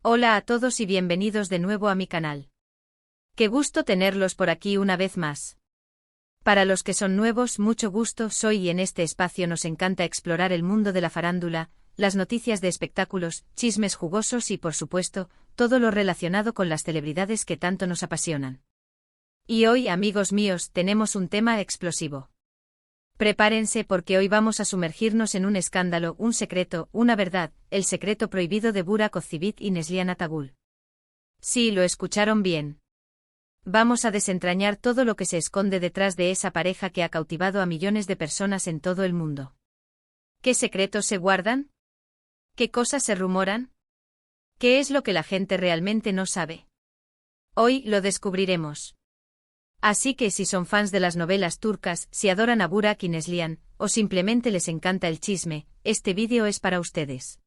Hola a todos y bienvenidos de nuevo a mi canal. Qué gusto tenerlos por aquí una vez más. Para los que son nuevos, mucho gusto, soy y en este espacio nos encanta explorar el mundo de la farándula, las noticias de espectáculos, chismes jugosos y por supuesto, todo lo relacionado con las celebridades que tanto nos apasionan. Y hoy, amigos míos, tenemos un tema explosivo. Prepárense porque hoy vamos a sumergirnos en un escándalo, un secreto, una verdad, el secreto prohibido de Burak Özçivit y Neslihan Atagül. Sí, lo escucharon bien. Vamos a desentrañar todo lo que se esconde detrás de esa pareja que ha cautivado a millones de personas en todo el mundo. ¿Qué secretos se guardan? ¿Qué cosas se rumoran? ¿Qué es lo que la gente realmente no sabe? Hoy lo descubriremos. Así que si son fans de las novelas turcas, si adoran a Burak y Neslihan, o simplemente les encanta el chisme, este vídeo es para ustedes.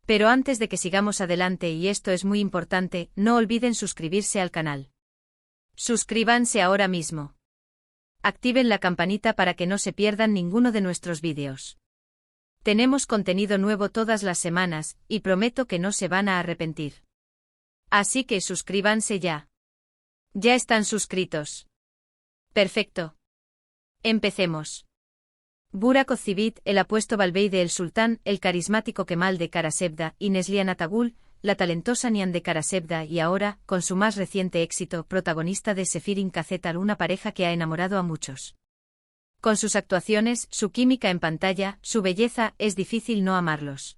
Pero antes de que sigamos adelante, y esto es muy importante, no olviden suscribirse al canal. Suscríbanse ahora mismo. Activen la campanita para que no se pierdan ninguno de nuestros vídeos. Tenemos contenido nuevo todas las semanas, y prometo que no se van a arrepentir. Así que suscríbanse ya. ¿Ya están suscritos? Perfecto. Empecemos. Burak Özçivit, el apuesto Valbeide el Sultán, el carismático Kemal de Karasevda y Neslihan Atagül, la talentosa Nihan de Karasevda y ahora, con su más reciente éxito, protagonista de Sefirin Kacetal, una pareja que ha enamorado a muchos. Con sus actuaciones, su química en pantalla, su belleza, es difícil no amarlos.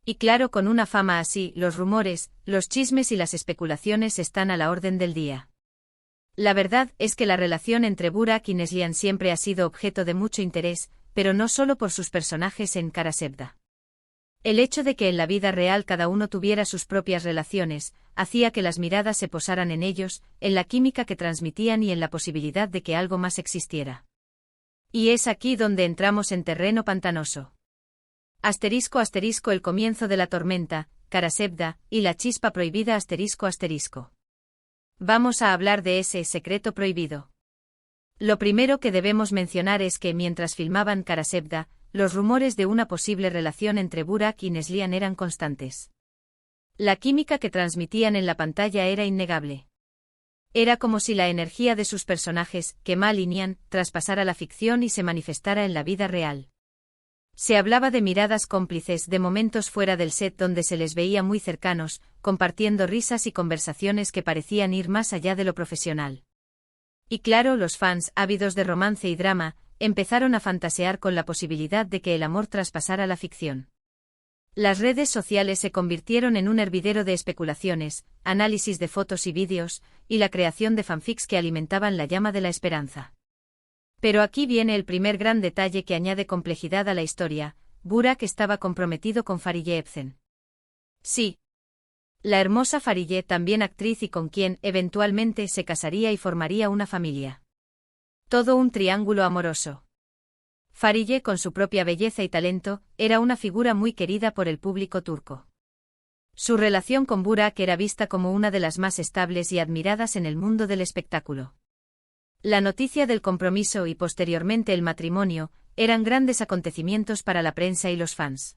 Y claro, con una fama así, los rumores, los chismes y las especulaciones están a la orden del día. La verdad es que la relación entre Burak y Neslihan siempre ha sido objeto de mucho interés, pero no solo por sus personajes en Karasevda. El hecho de que en la vida real cada uno tuviera sus propias relaciones, hacía que las miradas se posaran en ellos, en la química que transmitían y en la posibilidad de que algo más existiera. Y es aquí donde entramos en terreno pantanoso. Asterisco el comienzo de la tormenta, Karasevda, y la chispa prohibida asterisco. Vamos a hablar de ese secreto prohibido. Lo primero que debemos mencionar es que mientras filmaban Karasevda, los rumores de una posible relación entre Burak y Neslihan eran constantes. La química que transmitían en la pantalla era innegable. Era como si la energía de sus personajes, Kemal y Nihan, traspasara la ficción y se manifestara en la vida real. Se hablaba de miradas cómplices, de momentos fuera del set donde se les veía muy cercanos, compartiendo risas y conversaciones que parecían ir más allá de lo profesional. Y claro, los fans, ávidos de romance y drama, empezaron a fantasear con la posibilidad de que el amor traspasara la ficción. Las redes sociales se convirtieron en un hervidero de especulaciones, análisis de fotos y vídeos, y la creación de fanfics que alimentaban la llama de la esperanza. Pero aquí viene el primer gran detalle que añade complejidad a la historia: Burak estaba comprometido con Fariye Evcen. Sí. La hermosa Fariye, también actriz y con quien, eventualmente, se casaría y formaría una familia. Todo un triángulo amoroso. Fariye, con su propia belleza y talento, era una figura muy querida por el público turco. Su relación con Burak era vista como una de las más estables y admiradas en el mundo del espectáculo. La noticia del compromiso y posteriormente el matrimonio eran grandes acontecimientos para la prensa y los fans.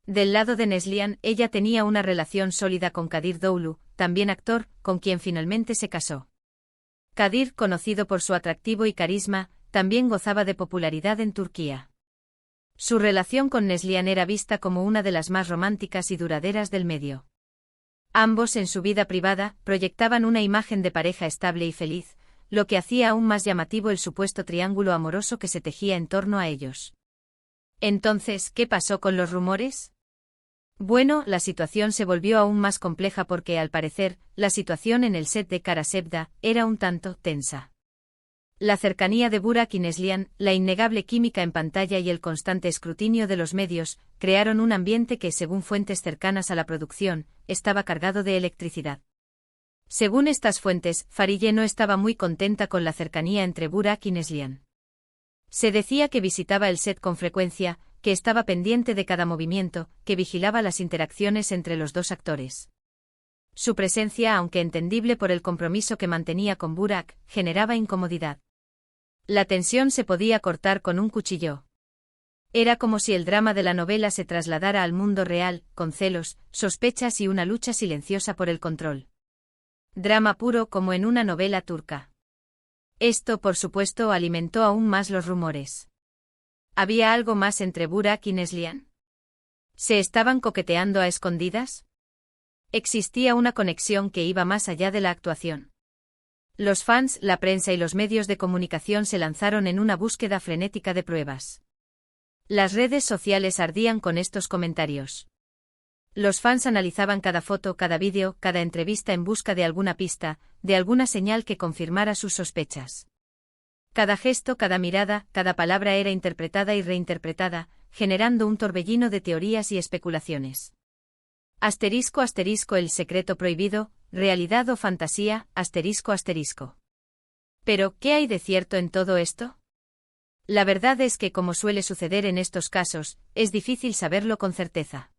Del lado de Neslihan, ella tenía una relación sólida con Kadir Doğulu, también actor, con quien finalmente se casó. Kadir, conocido por su atractivo y carisma, también gozaba de popularidad en Turquía. Su relación con Neslihan era vista como una de las más románticas y duraderas del medio. Ambos en su vida privada proyectaban una imagen de pareja estable y feliz, lo que hacía aún más llamativo el supuesto triángulo amoroso que se tejía en torno a ellos. Entonces, ¿qué pasó con los rumores? Bueno, la situación se volvió aún más compleja porque, al parecer, la situación en el set de Karasevda era un tanto tensa. La cercanía de Burak y Neslihan, la innegable química en pantalla y el constante escrutinio de los medios, crearon un ambiente que, según fuentes cercanas a la producción, estaba cargado de electricidad. Según estas fuentes, Fariye no estaba muy contenta con la cercanía entre Burak y Neslihan. Se decía que visitaba el set con frecuencia, que estaba pendiente de cada movimiento, que vigilaba las interacciones entre los dos actores. Su presencia, aunque entendible por el compromiso que mantenía con Burak, generaba incomodidad. La tensión se podía cortar con un cuchillo. Era como si el drama de la novela se trasladara al mundo real, con celos, sospechas y una lucha silenciosa por el control. Drama puro como en una novela turca. Esto, por supuesto, alimentó aún más los rumores. ¿Había algo más entre Burak y Neslihan? ¿Se estaban coqueteando a escondidas? Existía una conexión que iba más allá de la actuación. Los fans, la prensa y los medios de comunicación se lanzaron en una búsqueda frenética de pruebas. Las redes sociales ardían con estos comentarios. Los fans analizaban cada foto, cada vídeo, cada entrevista en busca de alguna pista, de alguna señal que confirmara sus sospechas. Cada gesto, cada mirada, cada palabra era interpretada y reinterpretada, generando un torbellino de teorías y especulaciones. Asterisco asterisco el secreto prohibido, realidad o fantasía, asterisco asterisco. Pero, ¿qué hay de cierto en todo esto? La verdad es que, como suele suceder en estos casos, es difícil saberlo con certeza.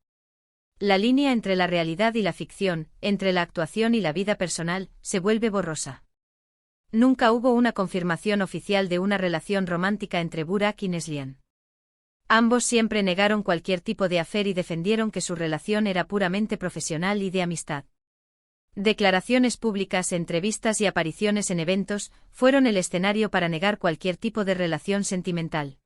La línea entre la realidad y la ficción, entre la actuación y la vida personal, se vuelve borrosa. Nunca hubo una confirmación oficial de una relación romántica entre Burak y Neslihan. Ambos siempre negaron cualquier tipo de affair y defendieron que su relación era puramente profesional y de amistad. Declaraciones públicas, entrevistas y apariciones en eventos fueron el escenario para negar cualquier tipo de relación sentimental.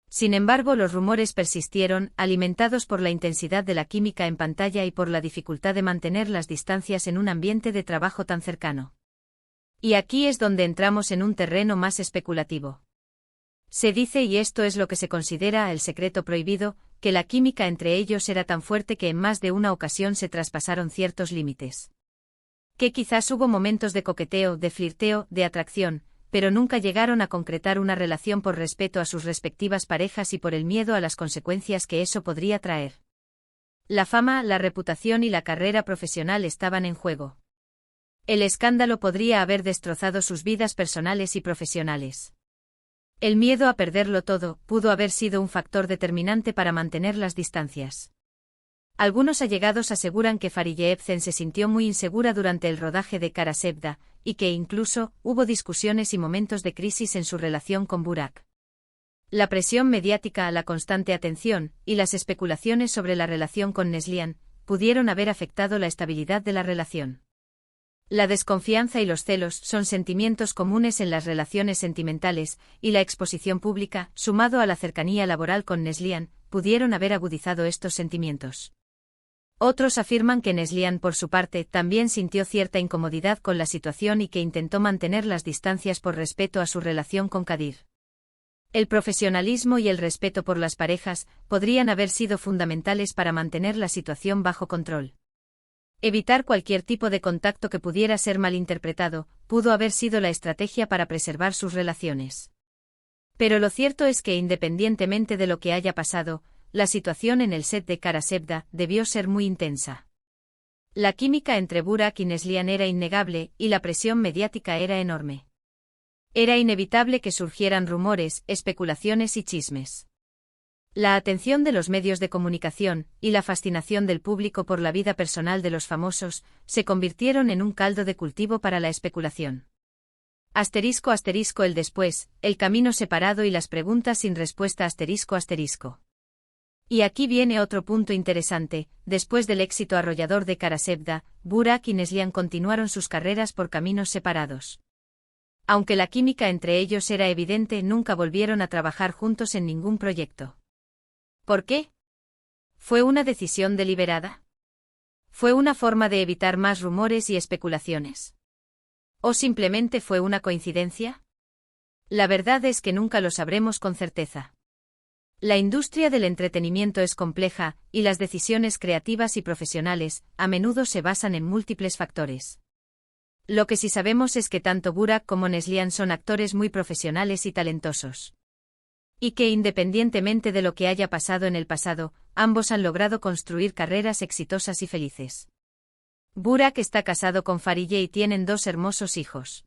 Sin embargo, los rumores persistieron, alimentados por la intensidad de la química en pantalla y por la dificultad de mantener las distancias en un ambiente de trabajo tan cercano. Y aquí es donde entramos en un terreno más especulativo. Se dice, y esto es lo que se considera el secreto prohibido, que la química entre ellos era tan fuerte que en más de una ocasión se traspasaron ciertos límites. Que quizás hubo momentos de coqueteo, de flirteo, de atracción, pero nunca llegaron a concretar una relación por respeto a sus respectivas parejas y por el miedo a las consecuencias que eso podría traer. La fama, la reputación y la carrera profesional estaban en juego. El escándalo podría haber destrozado sus vidas personales y profesionales. El miedo a perderlo todo pudo haber sido un factor determinante para mantener las distancias. Algunos allegados aseguran que Fariye Evcen se sintió muy insegura durante el rodaje de Kara Sevda, y que incluso hubo discusiones y momentos de crisis en su relación con Burak. La presión mediática, la constante atención, y las especulaciones sobre la relación con Neslihan, pudieron haber afectado la estabilidad de la relación. La desconfianza y los celos son sentimientos comunes en las relaciones sentimentales, y la exposición pública, sumado a la cercanía laboral con Neslihan, pudieron haber agudizado estos sentimientos. Otros afirman que Neslihan, por su parte, también sintió cierta incomodidad con la situación y que intentó mantener las distancias por respeto a su relación con Kadir. El profesionalismo y el respeto por las parejas podrían haber sido fundamentales para mantener la situación bajo control. Evitar cualquier tipo de contacto que pudiera ser malinterpretado pudo haber sido la estrategia para preservar sus relaciones. Pero lo cierto es que, independientemente de lo que haya pasado, la situación en el set de Kara Sevda debió ser muy intensa. La química entre Burak y Neslihan era innegable y la presión mediática era enorme. Era inevitable que surgieran rumores, especulaciones y chismes. La atención de los medios de comunicación y la fascinación del público por la vida personal de los famosos se convirtieron en un caldo de cultivo para la especulación. Asterisco asterisco el después, el camino separado y las preguntas sin respuesta asterisco asterisco. Y aquí viene otro punto interesante: después del éxito arrollador de Kara Sevda, Burak y Neslihan continuaron sus carreras por caminos separados. Aunque la química entre ellos era evidente, nunca volvieron a trabajar juntos en ningún proyecto. ¿Por qué? ¿Fue una decisión deliberada? ¿Fue una forma de evitar más rumores y especulaciones? ¿O simplemente fue una coincidencia? La verdad es que nunca lo sabremos con certeza. La industria del entretenimiento es compleja, y las decisiones creativas y profesionales a menudo se basan en múltiples factores. Lo que sí sabemos es que tanto Burak como Neslihan son actores muy profesionales y talentosos. Y que, independientemente de lo que haya pasado en el pasado, ambos han logrado construir carreras exitosas y felices. Burak está casado con Fariye y tienen 2 hermosos hijos.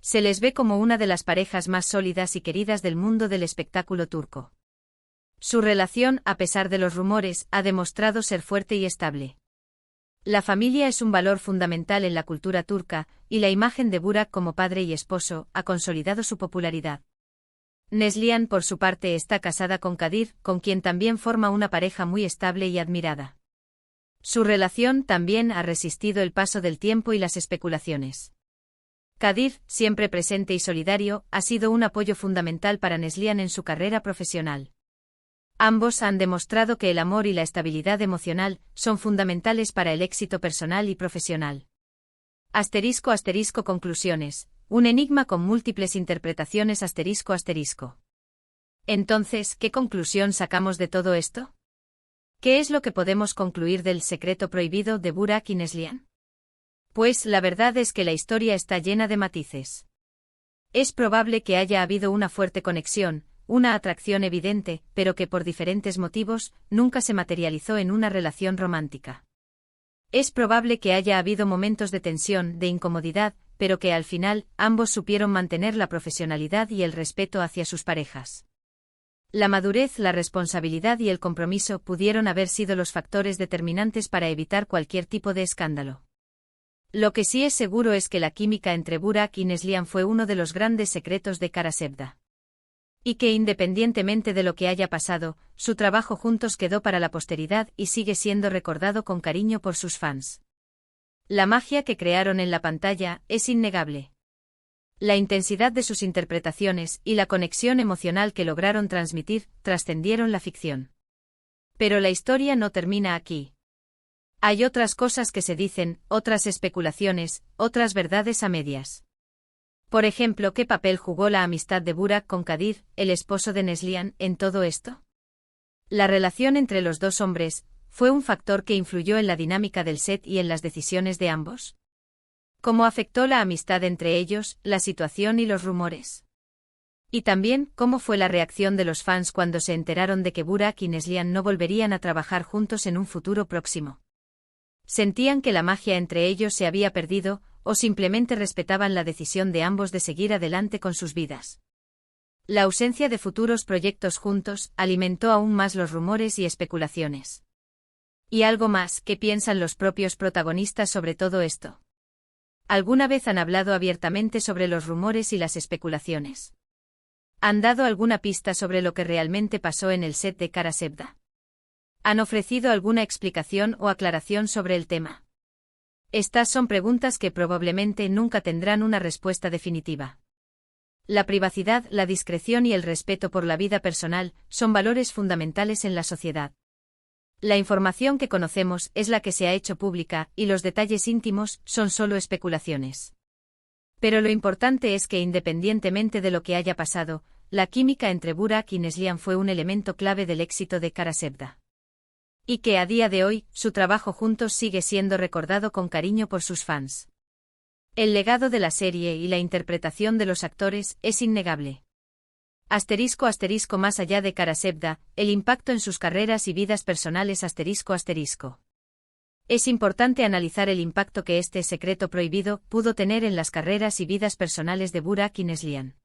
Se les ve como una de las parejas más sólidas y queridas del mundo del espectáculo turco. Su relación, a pesar de los rumores, ha demostrado ser fuerte y estable. La familia es un valor fundamental en la cultura turca, y la imagen de Burak como padre y esposo ha consolidado su popularidad. Neslihan, por su parte, está casada con Kadir, con quien también forma una pareja muy estable y admirada. Su relación también ha resistido el paso del tiempo y las especulaciones. Kadir, siempre presente y solidario, ha sido un apoyo fundamental para Neslihan en su carrera profesional. Ambos han demostrado que el amor y la estabilidad emocional son fundamentales para el éxito personal y profesional. *** Conclusiones. Un enigma con múltiples interpretaciones. ***. Entonces, ¿qué conclusión sacamos de todo esto? ¿Qué es lo que podemos concluir del secreto prohibido de Burak y Neslihan? Pues la verdad es que la historia está llena de matices. Es probable que haya habido una fuerte conexión, una atracción evidente, pero que por diferentes motivos nunca se materializó en una relación romántica. Es probable que haya habido momentos de tensión, de incomodidad, pero que al final ambos supieron mantener la profesionalidad y el respeto hacia sus parejas. La madurez, la responsabilidad y el compromiso pudieron haber sido los factores determinantes para evitar cualquier tipo de escándalo. Lo que sí es seguro es que la química entre Burak y Neslihan fue uno de los grandes secretos de Kara Sevda. Y que independientemente de lo que haya pasado, su trabajo juntos quedó para la posteridad y sigue siendo recordado con cariño por sus fans. La magia que crearon en la pantalla es innegable. La intensidad de sus interpretaciones y la conexión emocional que lograron transmitir trascendieron la ficción. Pero la historia no termina aquí. Hay otras cosas que se dicen, otras especulaciones, otras verdades a medias. Por ejemplo, ¿qué papel jugó la amistad de Burak con Kadir, el esposo de Neslihan, en todo esto? La relación entre los dos hombres ¿fue un factor que influyó en la dinámica del set y en las decisiones de ambos? ¿Cómo afectó la amistad entre ellos, la situación y los rumores? Y también, ¿cómo fue la reacción de los fans cuando se enteraron de que Burak y Neslihan no volverían a trabajar juntos en un futuro próximo? ¿Sentían que la magia entre ellos se había perdido, o simplemente respetaban la decisión de ambos de seguir adelante con sus vidas? La ausencia de futuros proyectos juntos alimentó aún más los rumores y especulaciones. Y algo más, ¿qué piensan los propios protagonistas sobre todo esto? ¿Alguna vez han hablado abiertamente sobre los rumores y las especulaciones? ¿Han dado alguna pista sobre lo que realmente pasó en el set de Kara Sevda? ¿Han ofrecido alguna explicación o aclaración sobre el tema? Estas son preguntas que probablemente nunca tendrán una respuesta definitiva. La privacidad, la discreción y el respeto por la vida personal son valores fundamentales en la sociedad. La información que conocemos es la que se ha hecho pública, y los detalles íntimos son solo especulaciones. Pero lo importante es que independientemente de lo que haya pasado, la química entre Burak y Neslihan fue un elemento clave del éxito de Kara Sevda. Y que a día de hoy, su trabajo juntos sigue siendo recordado con cariño por sus fans. El legado de la serie y la interpretación de los actores es innegable. ***, más allá de Kara Sevda, el impacto en sus carreras y vidas personales. ***. Es importante analizar el impacto que este secreto prohibido pudo tener en las carreras y vidas personales de Burak y Neslihan.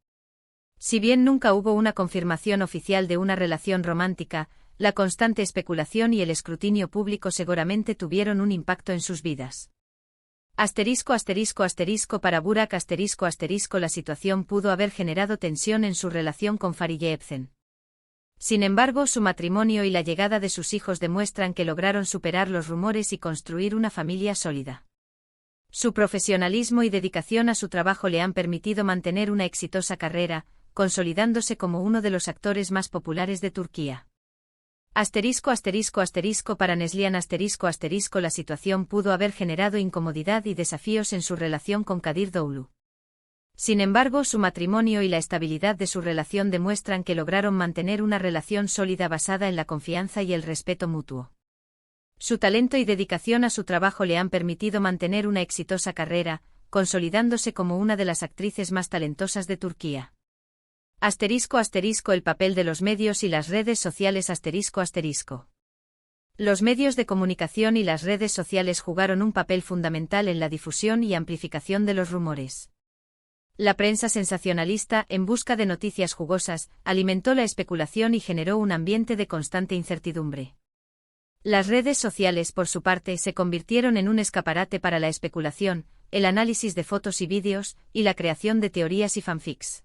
Si bien nunca hubo una confirmación oficial de una relación romántica, la constante especulación y el escrutinio público seguramente tuvieron un impacto en sus vidas. Para Burak la situación pudo haber generado tensión en su relación con Fariye Evcen. Sin embargo, su matrimonio y la llegada de sus hijos demuestran que lograron superar los rumores y construir una familia sólida. Su profesionalismo y dedicación a su trabajo le han permitido mantener una exitosa carrera, consolidándose como uno de los actores más populares de Turquía. Para Neslihan la situación pudo haber generado incomodidad y desafíos en su relación con Kadir Doğulu. Sin embargo, su matrimonio y la estabilidad de su relación demuestran que lograron mantener una relación sólida basada en la confianza y el respeto mutuo. Su talento y dedicación a su trabajo le han permitido mantener una exitosa carrera, consolidándose como una de las actrices más talentosas de Turquía. El papel de los medios y las redes sociales. Los medios de comunicación y las redes sociales jugaron un papel fundamental en la difusión y amplificación de los rumores. La prensa sensacionalista, en busca de noticias jugosas, alimentó la especulación y generó un ambiente de constante incertidumbre. Las redes sociales, por su parte, se convirtieron en un escaparate para la especulación, el análisis de fotos y vídeos, y la creación de teorías y fanfics.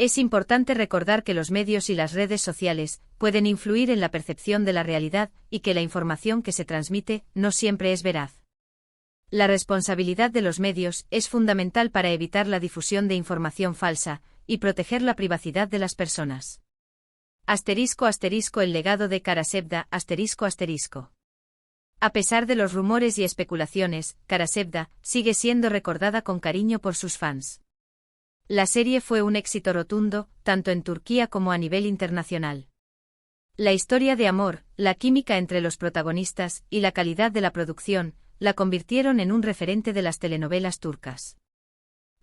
Es importante recordar que los medios y las redes sociales pueden influir en la percepción de la realidad y que la información que se transmite no siempre es veraz. La responsabilidad de los medios es fundamental para evitar la difusión de información falsa y proteger la privacidad de las personas. *** El legado de Karasevda. ***. A pesar de los rumores y especulaciones, Karasevda sigue siendo recordada con cariño por sus fans. La serie fue un éxito rotundo, tanto en Turquía como a nivel internacional. La historia de amor, la química entre los protagonistas y la calidad de la producción la convirtieron en un referente de las telenovelas turcas.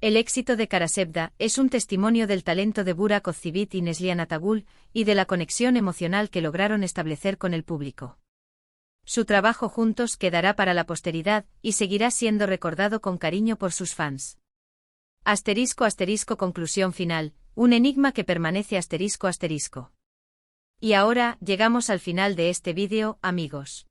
El éxito de Karasevda es un testimonio del talento de Burak Özçivit y Neslihan Atagül y de la conexión emocional que lograron establecer con el público. Su trabajo juntos quedará para la posteridad y seguirá siendo recordado con cariño por sus fans. ***. Conclusión final, un enigma que permanece ***. Y ahora, llegamos al final de este vídeo, amigos.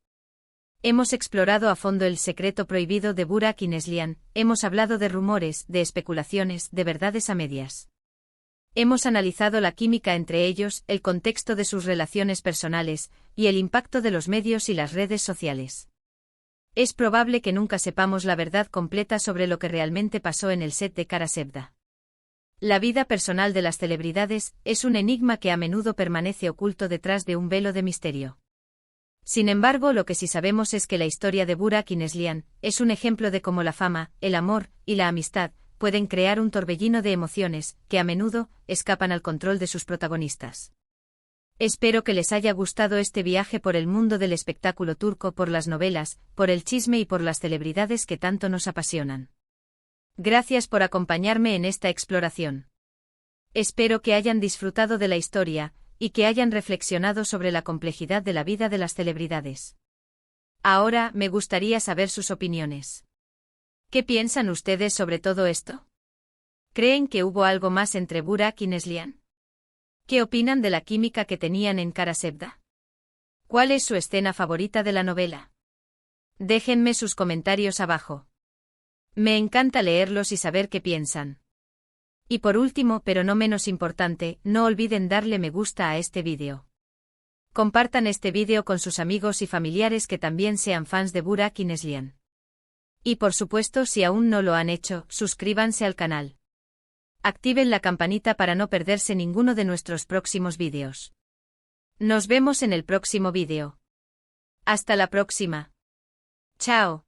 Hemos explorado a fondo el secreto prohibido de Burak y Neslihan, hemos hablado de rumores, de especulaciones, de verdades a medias. Hemos analizado la química entre ellos, el contexto de sus relaciones personales, y el impacto de los medios y las redes sociales. Es probable que nunca sepamos la verdad completa sobre lo que realmente pasó en el set de Karasevda. La vida personal de las celebridades es un enigma que a menudo permanece oculto detrás de un velo de misterio. Sin embargo, lo que sí sabemos es que la historia de Burak y Neslihan es un ejemplo de cómo la fama, el amor y la amistad pueden crear un torbellino de emociones que a menudo escapan al control de sus protagonistas. Espero que les haya gustado este viaje por el mundo del espectáculo turco, por las novelas, por el chisme y por las celebridades que tanto nos apasionan. Gracias por acompañarme en esta exploración. Espero que hayan disfrutado de la historia y que hayan reflexionado sobre la complejidad de la vida de las celebridades. Ahora, me gustaría saber sus opiniones. ¿Qué piensan ustedes sobre todo esto? ¿Creen que hubo algo más entre Burak y Neslihan? ¿Qué opinan de la química que tenían en Karasevda? ¿Cuál es su escena favorita de la novela? Déjenme sus comentarios abajo. Me encanta leerlos y saber qué piensan. Y por último, pero no menos importante, no olviden darle me gusta a este vídeo. Compartan este vídeo con sus amigos y familiares que también sean fans de Burak y Neslihan. Y por supuesto, si aún no lo han hecho, suscríbanse al canal. Activen la campanita para no perderse ninguno de nuestros próximos vídeos. Nos vemos en el próximo vídeo. Hasta la próxima. Chao.